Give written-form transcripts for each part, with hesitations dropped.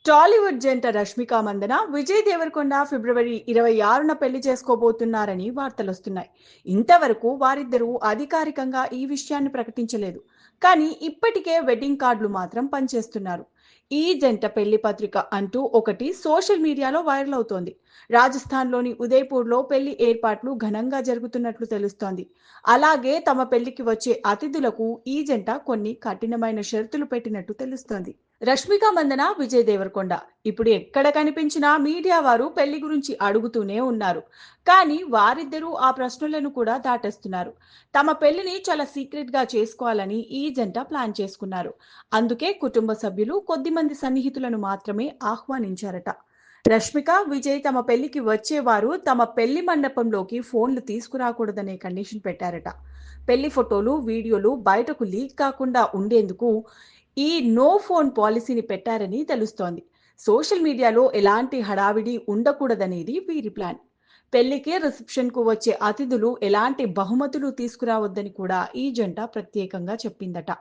టాలీవుడ్ జంట రష్మిక మందన, విజయ్ దేవరకొండ ఫిబ్రవరి 26న పెళ్లి చేసుకోబోతున్నారని వార్తలొస్తున్నాయి. ఇంతవరకు వారిద్దరూ అధికారికంగా ఈ విషయాన్ని ప్రకటించలేదు. కానీ ఇప్పటికే వెడ్డింగ్ కార్డులు మాత్రం పనిచేస్తున్నారు. ఈ జంట పెళ్లి పత్రిక అంటూ ఒకటి సోషల్ మీడియాలో వైరల్ అవుతోంది. రాజస్థాన్లోని ఉదయ్పూర్లో పెళ్లి ఏర్పాట్లు ఘనంగా జరుగుతున్నట్లు తెలుస్తోంది. అలాగే తమ పెళ్లికి వచ్చే అతిథులకు ఈ జంట కొన్ని కఠినమైన షరతులు పెట్టినట్టు తెలుస్తోంది. రష్మిక మందన, విజయ్ దేవరకొండ ఇప్పుడు ఎక్కడ కనిపించినా మీడియా వారు పెళ్లి గురించి అడుగుతూనే ఉన్నారు. కానీ వారిద్దరూ ఆ ప్రశ్నలను కూడా దాటేస్తున్నారు. తమ పెళ్లిని చాలా సీక్రెట్ గా చేసుకోవాలని ఈ జంట ప్లాన్ చేసుకున్నారు. అందుకే కుటుంబ సభ్యులు కొద్దిమంది సన్నిహితులను మాత్రమే ఆహ్వానించారట. రష్మిక, విజయ్ తమ పెళ్లికి వచ్చేవారు తమ పెళ్లి మండపంలోకి ఫోన్లు తీసుకురాకూడదనే కండిషన్ పెట్టారట. పెళ్లి ఫోటోలు, వీడియోలు బయటకు లీక్ కాకుండా ఉండేందుకు ఈ నో ఫోన్ పాలసీని పెట్టారని తెలుస్తోంది. సోషల్ మీడియాలో ఎలాంటి హడావిడి ఉండకూడదనేది వీరి ప్లాన్. పెళ్లికి రిసెప్షన్కు వచ్చే అతిథులు ఎలాంటి బహుమతులు తీసుకురావద్దని కూడా ఈ జంట ప్రత్యేకంగా చెప్పిందట.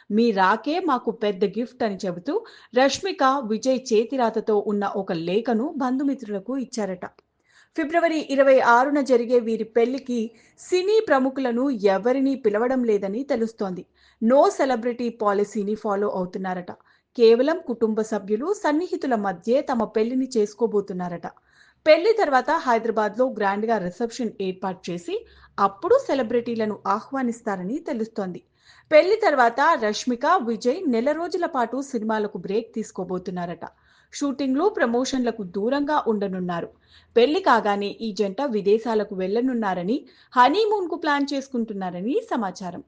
మీ రాకే మాకు పెద్ద గిఫ్ట్ అని చెబుతూ రష్మిక, విజయ్ చేతిరాతతో ఉన్న ఒక లేఖను బంధుమిత్రులకు ఇచ్చారట. ఫిబ్రవరి 26న జరిగే వీరి పెళ్లికి సినీ ప్రముఖులను ఎవరినీ పిలవడం లేదని తెలుస్తోంది. నో సెలబ్రిటీ పాలసీని ఫాలో అవుతున్నారట. కేవలం కుటుంబ సభ్యులు, సన్నిహితుల మధ్యే తమ పెళ్లిని చేసుకోబోతున్నారట. పెళ్లి తర్వాత హైదరాబాద్లో గ్రాండ్గా రిసెప్షన్ ఏర్పాటు చేసి అప్పుడు సెలబ్రిటీలను ఆహ్వానిస్తారని తెలుస్తోంది. పెళ్లి తర్వాత రష్మిక, విజయ్ నెల రోజుల పాటు సినిమాలకు బ్రేక్ తీసుకోబోతున్నారట. షూటింగ్లు, ప్రమోషన్లకు దూరంగా ఉండనున్నారు. పెళ్లి కాగానే ఈ జంట విదేశాలకు వెళ్లనున్నారని, హనీమూన్కు ప్లాన్ చేసుకుంటున్నారని సమాచారం.